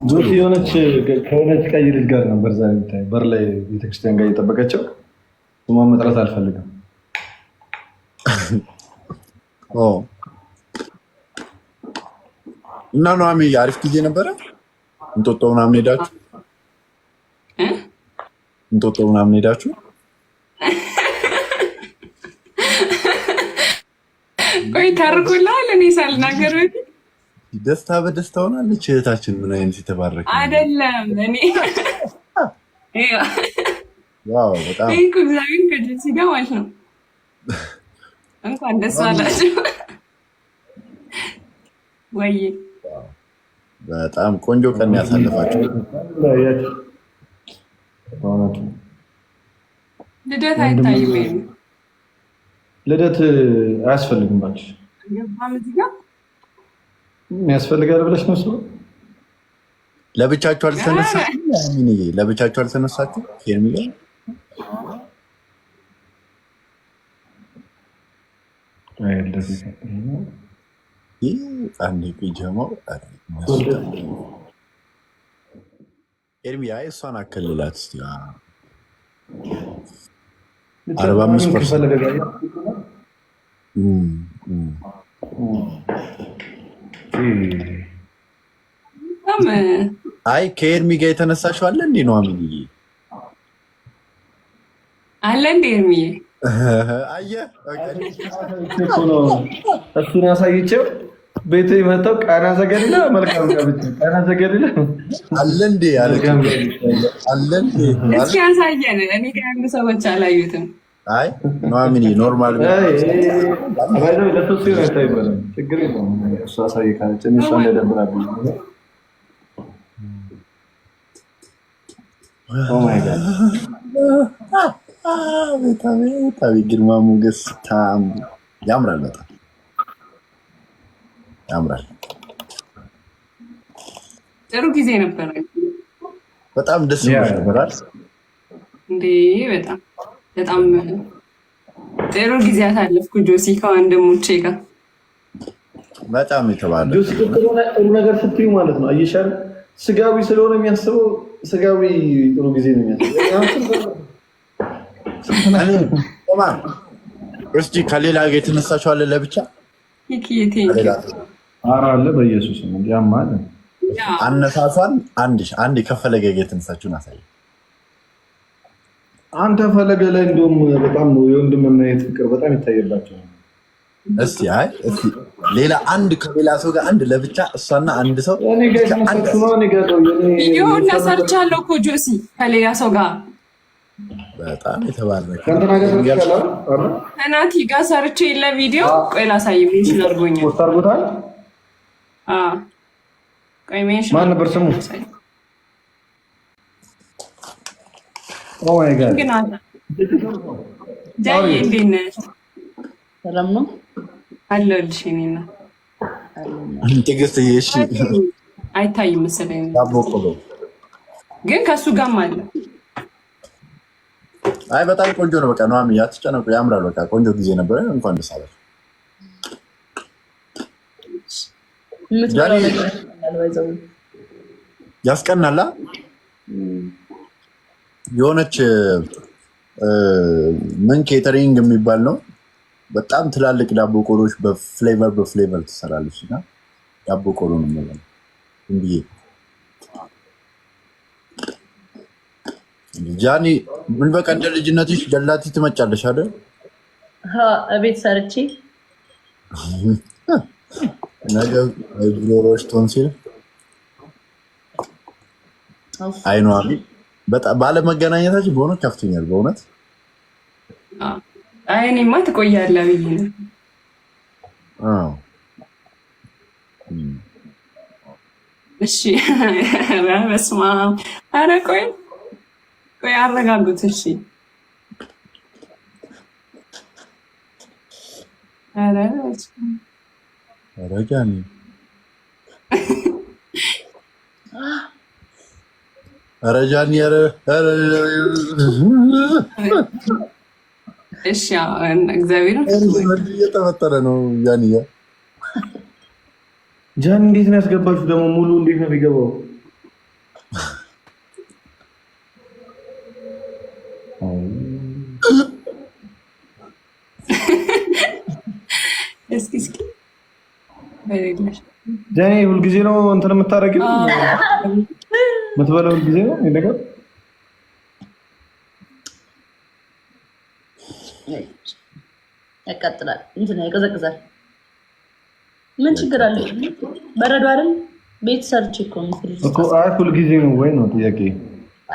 ጆሲ ከሆነች ቀይ ልጅ ጋር ነበር ዛሬ ብታይ በር ላይ ቤተክርስቲያን ጋር እየጠበቀችው ስሟን መጥራት አልፈልግም። እና ኑሃሚ አሪፍ ጊዜ ነበረ። እንጦጦ ምናምን ሄዳችሁ ቆይ ታርኩላል። እኔ ሳልናገር በፊት ደስታ በደስታ ሆናለች እህታችን። ምን አይነት የተባረከ አይደለም። እኔ ዋው በጣም እኮ እግዚአብሔር ከጀሲ ጋር ማለት ነው። እንኳን ደስ አላችሁ። ወይ በጣም ቆንጆ ቀን ያሳለፋችሁ። ልደት አይታይም። ልደት አያስፈልግም ባክሽ። ገባም እዚህ ጋር ያስፈልጋል ብለሽ ነው እሱ ለብቻችሁ አልተነሳችሁ? ያሚንዬ ለብቻችሁ አልተነሳችሁ? ሄርሚዬ አንዴ ፒጃማው ሄርሚዬ እሷን አከልላት እስቲ 45% አይ ከኤርሚ ጋር የተነሳሽው አለ እንዴ ነው? አሚንዬ አለ እንዴ? ኤርሚዬ አየህ እሱን ያሳይቼው ቤቱ የመጣው ቃና ዘገሊላ መልካም ጋብቻ ቃና ዘገሊላ አለ እንዴ? አለ እንዴ? እስኪ ያሳየን። እኔ ከአንድ ሰዎች አላዩትም። አይ ነው አሚንዬ ኖርማል ባይዘው ለተሱ ይታይበል ችግር የለም። እሱ አሳይ ካለች እሱ እንደደብራብኝ ኦ ማይ ጋድ በጣም ግርማ ሞገስ ያምራል። በጣም ያምራል። ጥሩ ጊዜ ነበር። በጣም ደስ ይላል እንዴ! በጣም ጥሩ ጊዜ አሳለፍኩ ጆሲ ከወንድሞቼ ጋር። በጣም የተባለ ጆሲ ጥሩ ነገር ስትዩ ማለት ነው። አየሻል ስጋዊ ስለሆነ የሚያስበው ስጋዊ ጥሩ ጊዜ ነው የሚያስበው። እስቲ ከሌላ ጋር የተነሳችው አለ ለብቻ አለ በኢየሱስ ነው ያማል። አነሳሷን አንድ ከፈለገ ጋር የተነሳችውን አሳይ። አንተ ፈለገ ላይ እንደውም በጣም የወንድምና የእህት ፍቅር በጣም ይታየባቸው። እስቲ ሌላ አንድ ከሌላ ሰው ጋር አንድ ለብቻ እሷና አንድ ሰው ይሁን ሰርቻለሁ እኮ ጆሲ ከሌላ ሰው ጋር በጣም የተባረከ ከናቲ ጋር ሰርቼ ለቪዲዮ ቆይ ላሳይ። ሜንሽን አድርጎኛል። ፖስት አድርጎታል። ቆይ ሜንሽን ማን ነበር ስሙ? ኦ ማይ ጋድ ግን አለ ጃይ እንዴት ነሽ? ሰላም ነው አለሁልሽ። እኔና ትዕግስት እሺ አይታይም መሰለኝ ታቦቆሎ ግን ከሱ ጋርም አለ። አይ በጣም ቆንጆ ነው። በቃ ነው አሚያ አትጨነቁ፣ ያምራል። በቃ ቆንጆ ጊዜ ነበረ። እንኳን ደስ አላችሁ። ያስቀናላ የሆነች ምን ኬተሪንግ የሚባል ነው። በጣም ትላልቅ ዳቦ ቆሎች በፍሌቨር ትሰራለች እና ዳቦ ቆሎ ነው ማለት እንዴ። ጃኒ ምን በቃ እንደ ልጅነትሽ ደላቲ ትመጫለሽ አይደል? እቤት ሰርቼ ነገ ግሮሮሽ ቶንሲል አይኗ በጣም ባለመገናኘታችን በእውነት ከፍቶኛል። በእውነት እኔማ ትቆያለህ ብዬሽ ነው። እሺ በስመ አብ። ኧረ ቆይ አረጋጉት። እሺ ኧረ ጃኒ እሺ እግዚአብሔር እየተፈጠረ ነው። ጃኒ እንዴት ነው ያስገባችሁ? ደግሞ ሙሉ እንዴት ነው የሚገባው? ጃኒ ሁልጊዜ ነው እንትን የምታደርጊው? የምትበለው ሁልጊዜ ነው ይሄ ነገር? ያቃጥላል፣ እንትን ያቀዘቅዛል። ምን ችግር አለ? በረዶ አይደል? ቤት ሰርቼ እኮ አይ ሁልጊዜ ነው ወይ ነው ጥያቄ?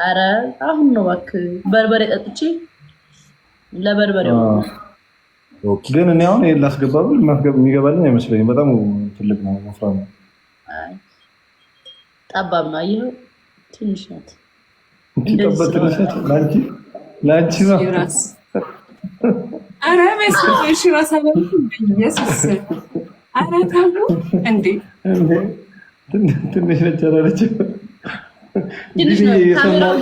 ኧረ አሁን ነው እባክህ በርበሬ ጠጥቼ ለበርበሬው ግን እኔ አሁን ይሄን ላስገባው የሚገባልኝ አይመስለኝም። በጣም ትልቅ ነው፣ ወፍራም ነው። ጠባብ ነው። አየኸው፣ ትንሽ ናት። ጠባብ ትንሽ ናት። ላንቺ ነው። ኧረ በስመ አብ ኢየሱስ! ኧረ ተው እንዴ! ትንሽ ነች አላለችም። ትንሽ ነው። ካሜራው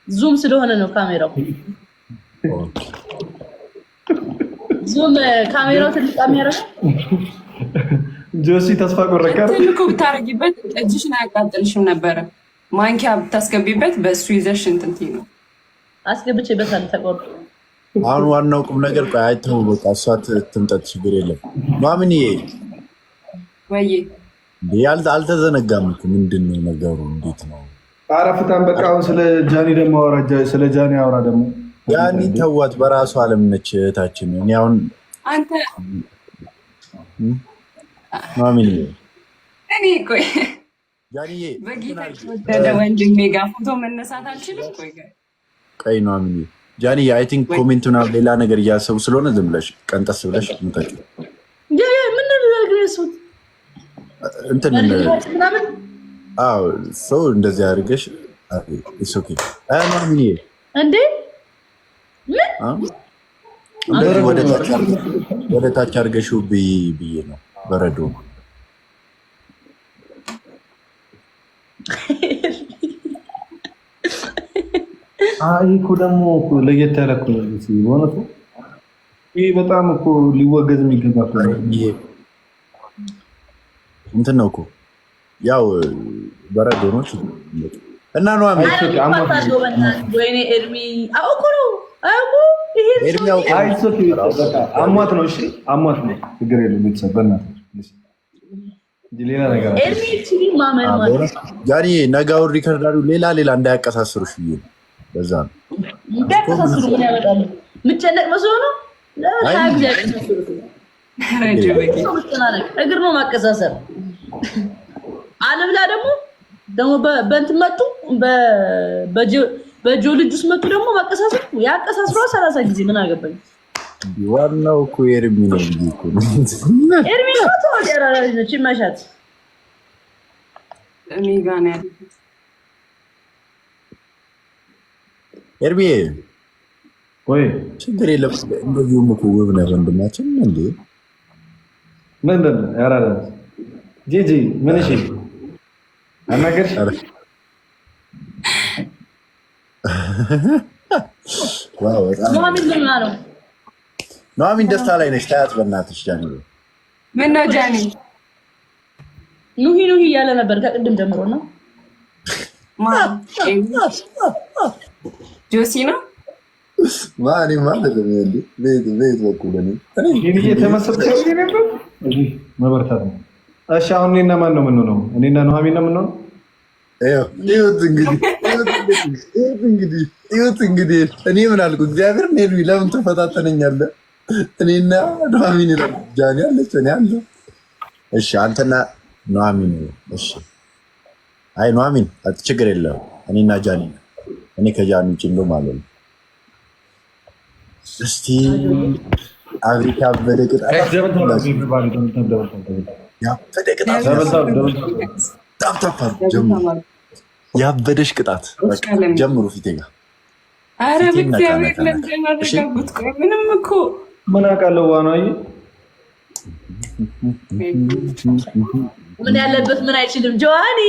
ዙም ስለሆነ ነው ካሜራው ዙም ካሜራው ትልቅ ካሜራ ጆሲ ተስፋ ቆረቀ። ትልቁ ብታረጊበት እጅሽን አያቃጥልሽም ነበረ። ማንኪያ ብታስገቢበት በእሱ ይዘሽ እንትን ነው አስገብቼበታል። ተቆርጦ አሁን ዋናው ቁም ነገር ቆይ አይተው በቃ እሷ ትምጣት፣ ችግር የለም። ማምን ወይ አልተዘነጋም እኮ ምንድን ነው ነገሩ? እንዴት ነው? አረፍታን በቃ አሁን ስለ ጃኒ ደግሞ አወራ። ስለ ጃኒ አወራ ደግሞ ጃኒ ተዋት፣ በራሷ አለም ነች እህታችን። እኔ አሁን አንተ ማሚን እኔ ቆይ ጃኒዬ በጌታ ወደ ወንድሜ ጋር ፎቶ መነሳት አልችልም። ቆይ ነው ማሚን ጃኒ አይ ቲንክ ኮሜንቱና ሌላ ነገር እያሰቡ ስለሆነ ዝም ብለሽ ቀንጠስ ብለሽ እንታቂ ምን ነው እንትን አዎ ሰው እንደዚህ አድርገሽ ኢትስ ኦኬ። አይ ማሚን እንዴ ወደ ታች አድርገሽው ብዬ ነው በረዶ። አይ እኮ ደግሞ ለየት ያለ እኮ ነው ሲሆነው ይሄ በጣም እኮ ሊወገዝ የሚገባ እንትን ነው እኮ ያው በረዶ ነው እና ነው ወይኔ ኤርሚ አውቆ ነው አሟት ነው። እሺ አሟት ነው፣ ችግር የለም። ቤተሰብ በእናትህ ሌላ ነገር ጃኒ ነጋውን ሪከርድ አድርጉ። ሌላ እንዳያቀሳስሩሽ ብዬ ነው። በዛ ነው እንዳያቀሳስሩ። ምን ያመጣሉ? የምጨነቅ መስሎ ነው። እግር ነው ማቀሳሰር። አለብላ ደግሞ በእንትን መጡ በጆ ልጅ ውስጥ መጡ ደግሞ ማቀሳሰር። ያቀሳስሯ 30 ጊዜ ምን አገባኝ። ዋናው እኮ ኤርሚ ነው እንጂ እኮ ኤርሚ ነው ተወደራ ልጅ ይመሻት እኔ ጋር ነው ያለው። ኤርሚ ወይ ችግር የለም። እንደዚሁም እኮ ውብ ነው ወንድማችን። እንዴ ምንድን ነው ያራዳ ጂጂ ምን እሺ አናገርሽ ዋው ኑሐሚን ደስታ ላይ ነች። ታያት በእናትሽ ጃኒ። ምን ነው ጃኒ? ኑሂ እያለ ነበር ከቅድም ጀምሮ ነው። ጆሲ ነው ማን ማለት ነው? ቤት በኩል እኔ እየተመሰጥኩ ነበር። እዚህ መበርታት ነው። እሺ አሁን እኔና ማን ነው የምንሆነው? እኔና ኑሐሚን ነው የምንሆነው። እንግዲህ እኔ ምን አልኩ? እግዚአብሔር ኔሉ ለምን ትፈታተነኛለህ? እኔና ኑሐሚን ጃኒ አለች፣ እኔ አለሁ። እሺ አንተና ኑሐሚን። እሺ አይ ኑሐሚን ችግር የለም። እኔና ጃኒ፣ እኔ ከጃኒ ውጭ እንደው ማለት ነው። እስቲ አብሪካ በደቅጣ ያበደሽ ቅጣት ጀምሩ ፊቴ ጋር። ኧረ በእግዚአብሔር ለምን አደረጋጉት? ቆይ ምንም እኮ ምን አውቃለሁ። ዋናዬ ምን ያለበት ምን አይችልም። ጆኒ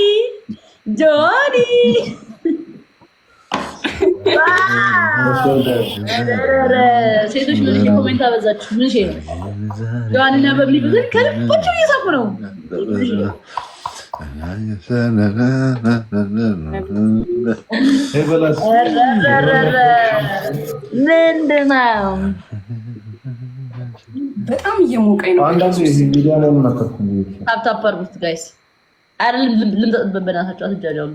ሴቶች ምን ኮሜንት አበዛችሁ? ምን ሼ ነው ጆኒና በብሊ ብዙ ከልባቸው እየሳቁ ነው። ምንድን ነው በጣም እየሞቀኝ ነው። አንዳንድ ሚዲያ ላይ ምን አከፍኩ ታፕታፕ አድርጉት ጋይስ። አይደለም ልምጣበት በእናታችሁ አትጃጃሉ።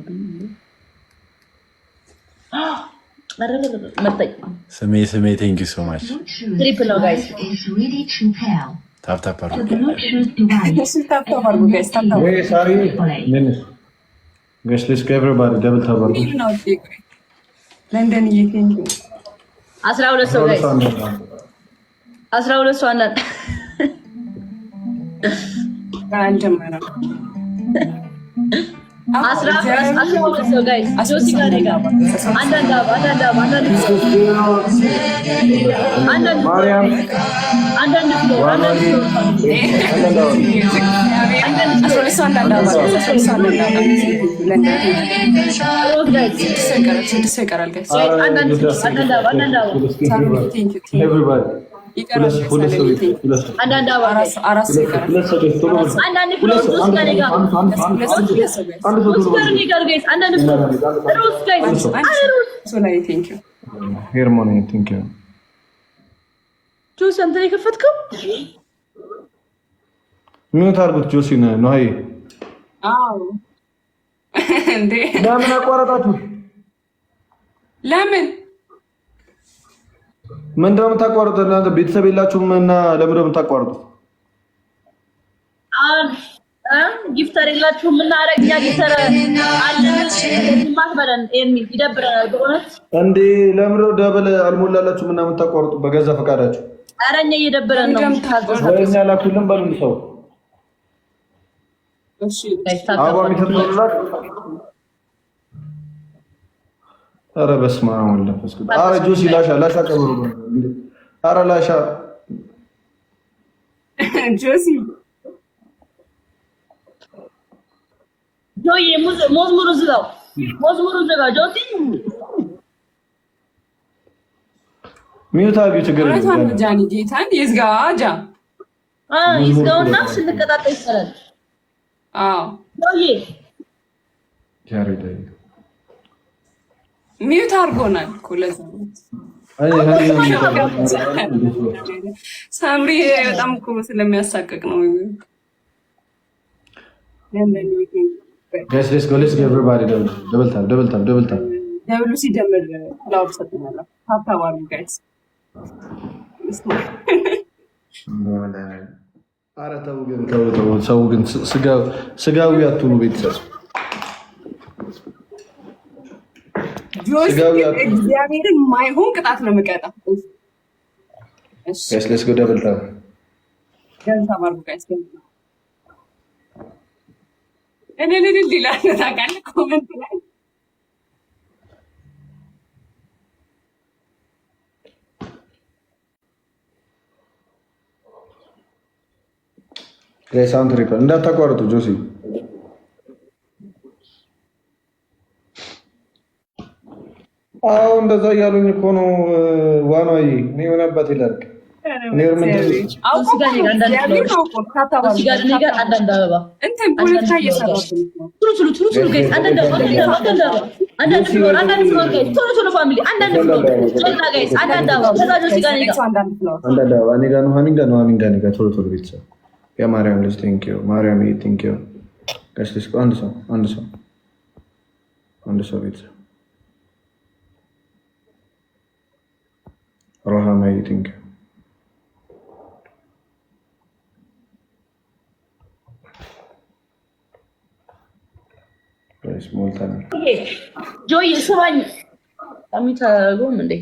መጣኝ ስሜ ቴንክ ዩ ሶ ማች ትሪፕል ነው ጋይስ። ታፕታፕ አድርጉ ታፕታፕ አድርጉ ጋይስ። ታፕታፕ ወይ ሳሪ ምን ጋይስ ሌትስ ጎ ኤቨሪባዲ ደብል ታፕ አድርጉ። ለንደን እየቴንክ 12 ሰው ጋይስ 12 ሰው አናት አንጀመረ 12 ሰው ጋይስ ጆሲ ጋር ጋር አንዳንድ ማርያም ሄርሞኒ ቴንክ ዩ ጆሲ አንተ የከፈትከው ሚውት አድርጉት። ጆሲ ነው አይ አዎ እንዴ ለምን አቋረጣችሁ? ለምን ምንድን ነው የምታቋርጡት? እናንተ ቤተሰብ የላችሁም እና ለምን ነው የምታቋርጡት? ጊፍተር የላችሁም እና አረግኛ ጊፍተር አለን ማትበለን ይደብረናል በእውነት እንዴ። ለምን ነው ደብል አልሞላላችሁም እና የምታቋርጡት በገዛ ፈቃዳችሁ? ኧረ እኛ እየደበረን ነው። ወይኛ ላኩልን በሉን ሰው እሺ አባ ሚተተውላት ኧረ በስመ አብ ወወልድ ወመንፈስ ቅዱስ። ኧረ ጆሲ ላሻ ቀበሩ ኧረ ላሻ ጆሲ ጆይ መዝሙሩ ዝጋው ጆሲ ሚውት አድርጊው ችግር የለም። ጃኒ ጌታን ይዝጋጃ ይዝጋውና ስንቀጣጣ ይሰራል። አዎ ጆይ ያሬዳ ሚውት አድርጎናል እኮ ለዛ ሳምሪ በጣም እኮ ስለሚያሳቅቅ ነው። ጋይስ ሌትስ ጎ ኤቨሪባዲ ደብል ታፕ ደብሉ ሲደምር ላውድ ሰጥናለሁ። ታፕታፕ አድርጉ ጋይስ። ኧረ ተው ግን ሰው ግን ስጋዊ አትሁኑ ቤተሰብ። እግዚአብሔርን የማይሆን ቅጣት ነው የምቀጣው። ጋይስ ሌትስ ጎ ደብል ታፕ አድርጉ ጋይስ። እኔ ልል ይላል ታውቃለህ ኮመንት ላይ ጋይስ አሁን ትሪፕል እንዳታቋርጡ ጆሲ አዎ እንደዛ እያሉኝ እኮ ነው። ዋናዬ እኔ ምን አባት ይላልክ እኔ ምን የማርያም ልጅ ቴንኪዩ ማርያም ቴንኪዩ ጋሽ ልጅ አንድ ሰው ቤተሰብ ሮሃማይ ቴንኪዩ ሞልታናል። ጆይ ስማኝ አሚታጎም እንዴ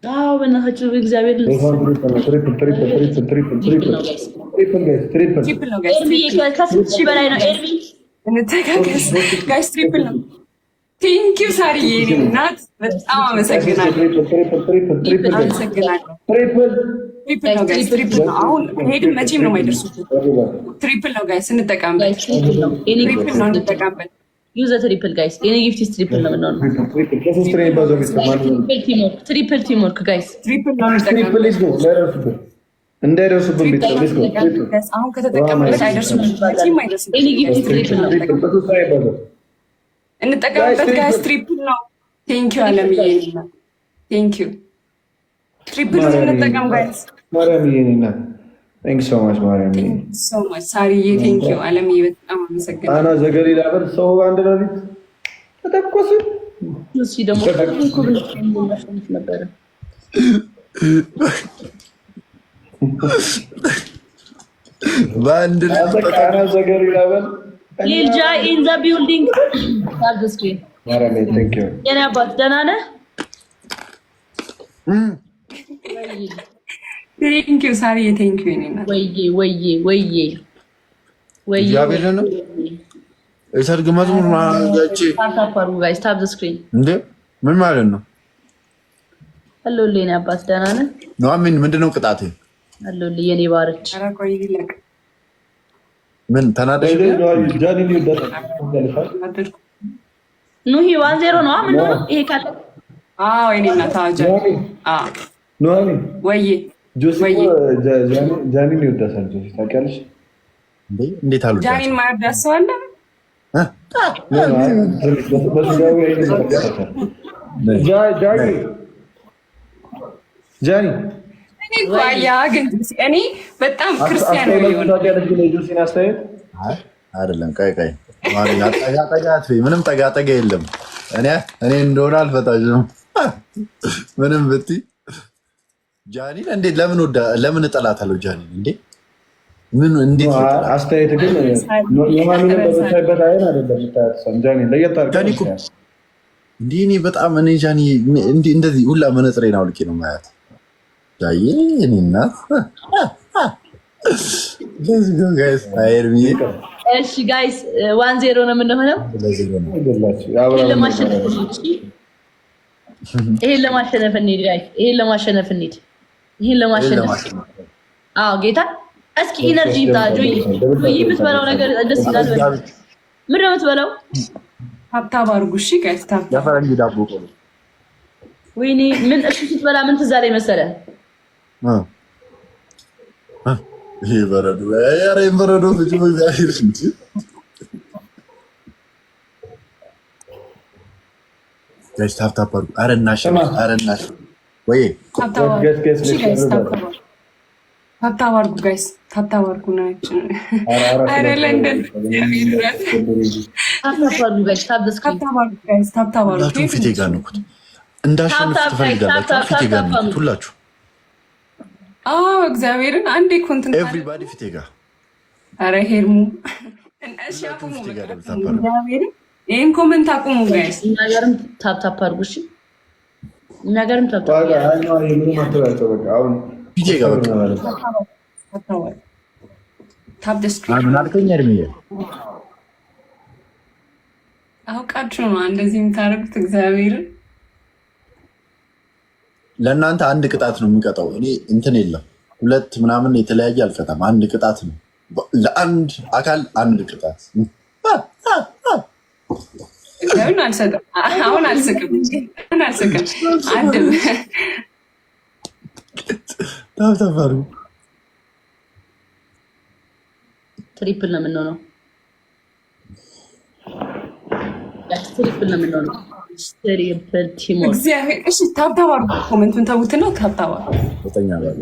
አዎ በእናታችሁ እግዚአብሔር ከ6,000 በላይ ነው። ኤርሚ እንተጋገዝ ጋይስ። ትሪፕል ነው። ቴንኪው ሳሪዬ እናት በጣም አመሰግናለሁ። ትሪፕል ነው። አሁን ሄድን መቼም ነው የማይደርሱት። ትሪፕል ነው ጋይስ እንጠቀምበት። ትሪፕል ነው እንጠቀምበት። ዩዘ ትሪፕል ጋይስ። የኔ ጊፍቲስ ትሪፕል ነው የምንሆነው። ትሪፕል ቲምወርክ ጋይስ። ትሪፕል ነው እንጠቀምበት። እንዳይደርሱብን ቤተሰብ አሁን ከተጠቀምበት አይደርሱም። መቼም አይደርሱም። የኔ ጊፍቲስ ትሪፕል ነው እንጠቀምበት ጋይስ። ትሪፕል ነው። ቴንኪው አለምዬ ቴንኪው። ትሪፕል ነው እንጠቀም ጋይስ። ማርያምዬ እኔና ቴንክ ሶ ማች ማርያምዬ ሶ ማች ሳሪዬ ቴንክ ዩ አለምዬ በጣም አመሰግናለሁ። አና ዘገሊላ በር ሰው አንድ ለሊት ተተኮሰ። እሺ ደግሞ ነበረ በአንድ አና ዘገሊላ በር ሊልጃ ኢን ዘ ቢልዲንግ ታብ ዘ ስክሪን ማርያምዬ ቴንክ ዩ የኔ አባት ደህና ነህ? ቴንክ ዩ ሳሪዬ ቴንክ ዩ እኔና ወይዬ እግዚአብሔር ነው የሰርግ መዝሙር ማለች ታፓሩ ጋይስ ታብ ዘ ስክሪን እንዴ ምን ማለት ነው? አለሁልህ የኔ አባት ደህና ነህ? ኑሐሚን ምንድነው ቅጣቴ? አለሁልህ የኔ ባርች ኧረ ቆይ ይለቅ ምን ተናደሽ? ጃኒ ይወዳል ኑሂ 1-0 ነው ምን ነው ይሄ ካለ አዎ እኔና ታጃ አዎ ኑሐሚን ወይዬ ጆሲ ጃኒ ይወዳል ጆሲ ታውቂያለሽ? እንዴት አሉ ጃኒን ማርዳት ሰው አለ? ጃኒ እኔ በጣም ክርስቲያን አይደለም። ቀይ ምንም ጠጋ የለም። እኔ እንደሆነ አልፈታሽም። ምንም ብትይ ጃኒን እንዴት ለምን እጠላታለሁ? ጃኒን እንዴ ምን እንዴት አስተያየት ግን ኑሐሚንን በምታይበት አይን አይደለም የምታያት ጃኒ ለየት አድርጋ እንዴ እኔ በጣም እኔ ጃኒ እንደዚህ ሁላ መነጽሬን አውልቄ ነው ማያት። ጃዬ እኔ እናት let's go guys አይርሚ እሺ ጋይስ 1-0 ነው የምንሆነው። ይሄን ለማሸነፍ እንሂድ ጋይስ። ይሄን ለማሸነፍ አዎ ጌታ እስኪ ኢነርጂ ታጆይ የምትበላው ነገር ደስ ይላል። ምን ነው የምትበላው? ሀብታም አድርጉ እሺ ጋይስ። ያፈረንጅ ዳቦ ቆሎ ወይኔ ምን እሱ ስትበላ ምን ትዝ አለኝ መሰለህ? ይሄ በረዶ ያሬ በረዶ ፍጭ በእግዚአብሔር እንጂ ጋይስ ታፕ አድርጉ። ኧረ እናሸንፍ ወይ ታፕ አድርጉ ጋይስ። ታፕ አድርጉ ናችሁ። ኧረ ለንደን ታፕ አድርጉ ፊቴ ጋር ነኩት። እንዳሸንፍ ትፈልጋላችሁ? ፊቴ ጋር ነኩት ሁላችሁ። አዎ እግዚአብሔርን አንዴ ኮንተንት ኤቭሪባዲ ፊቴ ጋር። ኧረ ሄርሙ እሺ አቁሙ። ይሄን ኮሜንት አቁሙ ጋይስ። እናገርም ታፕ አድርጉ እሺ። እናገርም ታፕ ፊቴ ጋር ታፕ ዘ ስክሪን። ምን አልከኝ? እድሜዬ አውቃችሁ ነው እንደዚህ የምታደርጉት። እግዚአብሔርን ለእናንተ አንድ ቅጣት ነው የሚቀጣው። እኔ እንትን የለም ሁለት ምናምን የተለያየ አልቀጣም። አንድ ቅጣት ነው ለአንድ አካል አንድ ቅጣት። እግዚአብሔርን አልሰጥም። አሁን አልስቅም። አንድ ታብታባሩ ትሪፕል ነው የምንሆነው። ትሪፕል ነው የምንሆነው። ትሪፕል ቲሞር እግዚአብሔር። እሺ ታብታባሩ ኮሜንቱን ተውትና ታብታባሩ።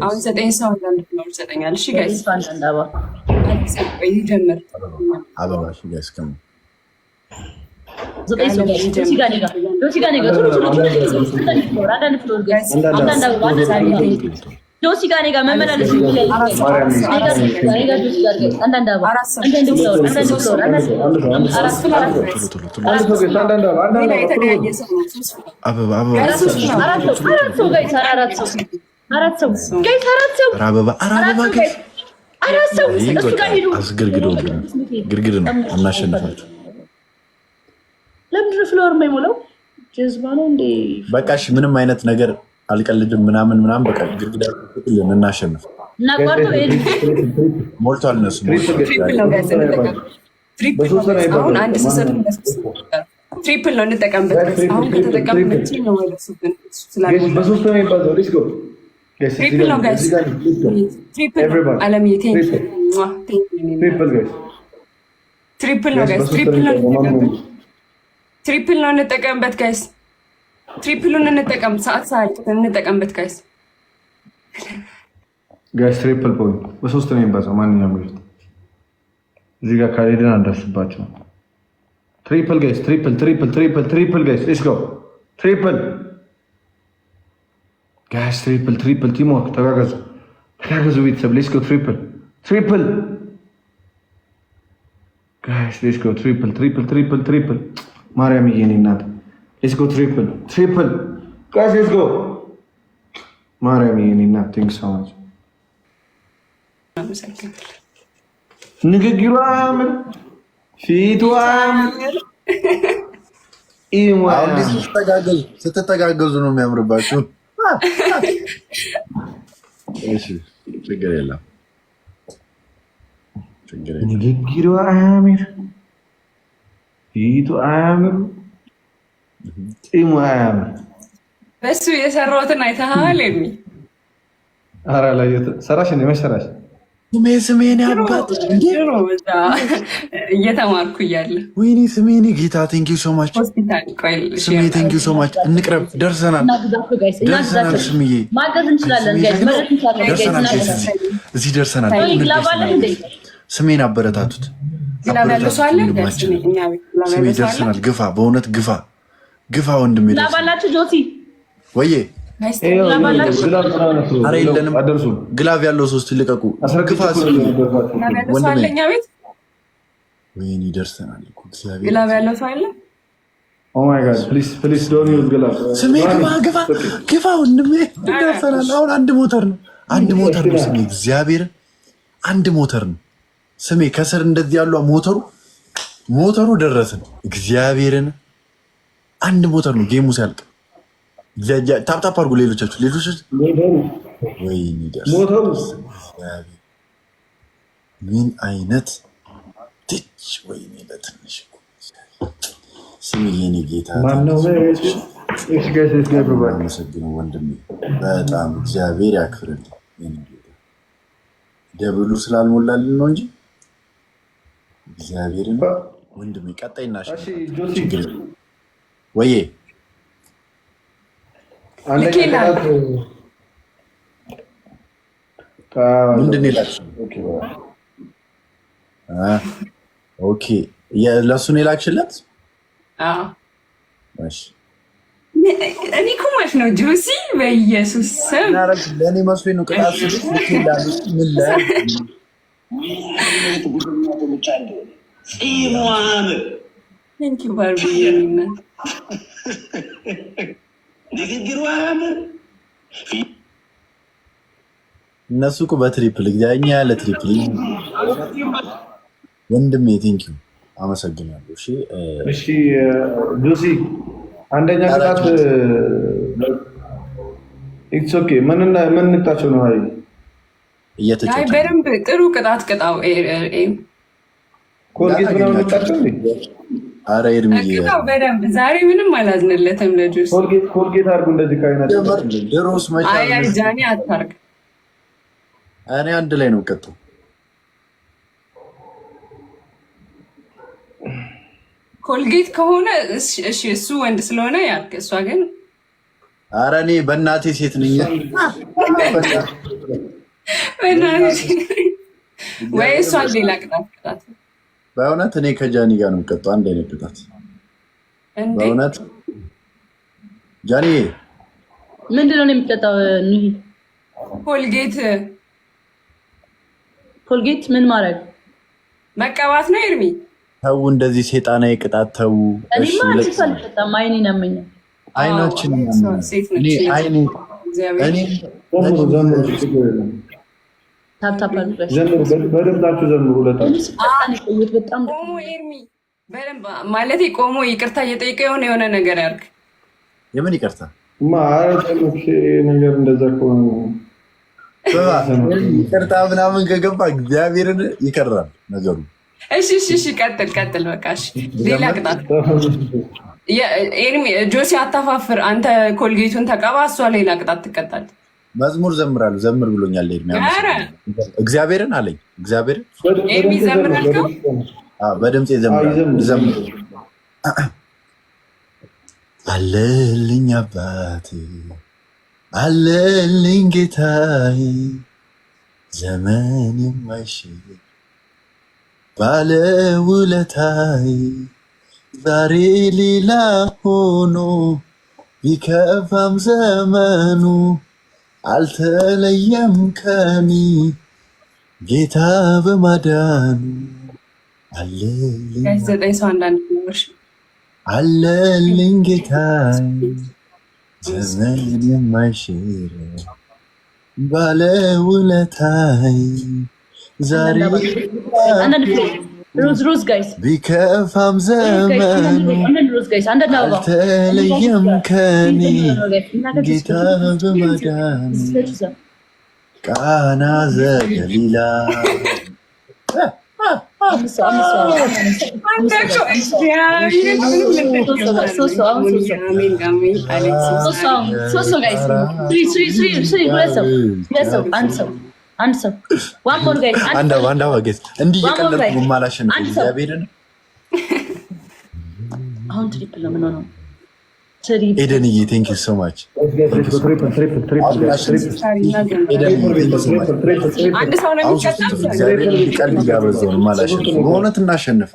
አሁን 9 ሰው አንዳንድ ነው ይሰጠኛል። እሺ ጋይስ አንዳንዳባ ይጀምር አበባ እሺ ጋይስ ከሙ 9 ሰው ጆሲ ጋር እኔ ጋር መመላለስ ግርግድ ነው እናሸንፋቸው። ለምንድን ነው ፍሎር የማይሞላው? ጀዝባ ነው እንዴ? በቃ እሺ ምንም አይነት ነገር አልቀልድም ምናምን በቃ ግርግዳ እናሸንፍ እና ቋርጦ ሞልቷል። እነሱ አሁን አንድ ስሰጥ ትሪፕል ነው እንጠቀምበት። አሁን ከተጠቀምበት ነው ወለሱብን ትሪፕል ነው ጋይስ። ትሪፕል አለም ትሪፕል ነው ጋይስ። ትሪፕል ነው እንጠቀምበት ጋይስ። ትሪፕሉን እንጠቀም። ሰዓት እንጠቀምበት ጋይስ። ጋይስ ትሪፕል ፖይንት በሶስት ነው የሚባዛው ማንኛውም ጊፍት እዚህ ጋር ካልሄድን አንደርስባቸው። ትሪፕል ጋይስ ትሪፕል ጋይስ ሌትስ ጎ ትሪፕል ጋይስ ትሪፕል ቲምወርክ ተጋገዙ ቤተሰብ ሌትስ ጎ ትሪፕል ጋይስ ሌትስ ጎ ትሪፕል ማርያም የኔ እናት ሌትስ ጎ ትሪፕል ጋይስ ሌትስ ጎ ማርያም የኔ እናት ቴንክስ ሶ ማች። ንግግሯ አያምር ፊቷ አያምር። ስትተጋገዙ ነው የሚያምርባችሁ። ችግር የለም። ንግግሯ አያምር ፊቷ አያምር ጢሙ አያምር። በሱ የሰራሁትን አይተሃል? የሚ ኧረ አላየሁትም። ሰራሽ እንደ መሰራሽ ስሜን ያባት እየተማርኩ እያለ ወይኔ ስሜን ጌታ ቴንኪው ሶ ማች ስሜ ቴንኪው ሶ ማች። እንቅረብ ደርሰናል። ስምዬ እዚህ ደርሰናል። ስሜን አበረታቱት። ስሜ ደርሰናል። ግፋ፣ በእውነት ግፋ ወንድሜ። ወዬ ኧረ የለንም። ግላቭ ያለው ሶስት ልቀቁ። ግፋ ወይኔ ደርሰናል። ግላቭ ያለው ሰው አለ። ስሜ ግፋ ወንድሜ ደርሰናል። አሁን አንድ ሞተር ነው ስሜ። እግዚአብሔር አንድ ሞተር ነው ስሜ። ከስር እንደዚህ ያሉ ሞተሩ ደረስን። እግዚአብሔርን አንድ ሞተር ነው ጌሙ ሲያልቅ። ታፕታፕ አድርጉ ሌሎቻችሁ። ወይኔ ምን አይነት ትች ወይኔ ለትንሽ ስሜ የኔ ጌታ አመሰግነው ወንድሜ። በጣም እግዚአብሔር ያክብርልኝ። ደብሉ ስላልሞላልን ነው እንጂ እግዚአብሔርን ወንድሜ ቀጣይና ችግር ወዬ ምንድን የላክሽው? ኦኬ ለእሱ ነው የላክሽለት? እኔ እኮ ማለት ነው ጆሲ በኢየሱስ ስም ለእኔ መስሎኝ ነው። ቅጣት እነሱ እኮ በትሪፕል እኛ ያለ ትሪፕል ወንድሜ ቴንኪው አመሰግናለሁ። እሺ ጆሲ አንደኛ ቅጣት ኢትስ ኦኬ። ምን እንቅጣቸው ነው? አይ በደንብ ጥሩ ቅጣት ቅጣው። ኮልጌት ምናምን እንቅጣቸው እንዴ? አረ ኤርሚ ቅጣው በደንብ። ዛሬ ምንም አላዝንለትም ለጆሲ። ኮልጌት አድርጉ እንደዚህ ካይናት ድሮስ መቻ አይ ጃኒ አታርግ። እኔ አንድ ላይ ነው ቀጡ። ኮልጌት ከሆነ እሺ እሱ ወንድ ስለሆነ ያርግ። እሷ ግን ኧረ እኔ በእናቴ ሴት ነኝ። ወይ እሷ ሌላ ቅጣት በእውነት እኔ ከጃኒ ጋር ነው ቀጡ። አንድ አይነት ቅጣት በእውነት ጃኒ ምንድነው የሚቀጣው? ኮልጌት ምን ማድረግ መቀባት ነው ኤርሚ? ተው እንደዚህ ሴጣናዊ ቅጣት ተው። እኔማ አልተሰልፈታም። አይኔን ያመኛል። አይናችን እኔ አይኔ በደምታችሁ ዘምሩ። በጣም ቆሞ ኤርሚ በደንብ ማለት ቆሞ ይቅርታ እየጠየቀ የሆነ ነገር ያርግ። የምን ይቅርታ ነገር እንደዛ ከሆነ ይቅርታ ምናምን ከገባ እግዚአብሔርን ይቀራል ነገሩ። እሺ ቀጥል በቃ እሺ። ሌላ ቅጣት ኤርሚ ጆሲ አታፋፍር። አንተ ኮልጌቱን ተቀባ፣ እሷ ሌላ ቅጣት ትቀጣል። መዝሙር ዘምራሉ። ዘምር ብሎኛል ኤርሚ። እግዚአብሔርን አለኝ። እግዚአብሔርን ኤርሚ ዘምር አልከው? በድምፄ ዘምር አለልኝ አባቴ አለልኝ ጌታዬ ዘመን የማይሽር ባለውለታይ ዛሬ ሌላ ሆኖ ቢከፋም ዘመኑ አልተለየም ከኒ ጌታ በማዳኑ አለልኝ ጌታዬ ዘመን የማይሽር ባለውለታይ ዛሬ ሮዝ ጋይስ ቢከፋም ዘመኑ አልተለየም ከኔ ጌታ በማዳኑ ቃና ዘገሊላ እንዲህ እየቀለድኩ ማላሸንፍ እግዚአብሔርን ኤደንዬ ቴንክ ዩ ሶ ማች እግዚአብሔርን ቀልድ እያበዛሁ ነው ማላሸንፍ በእውነት እናሸንፍ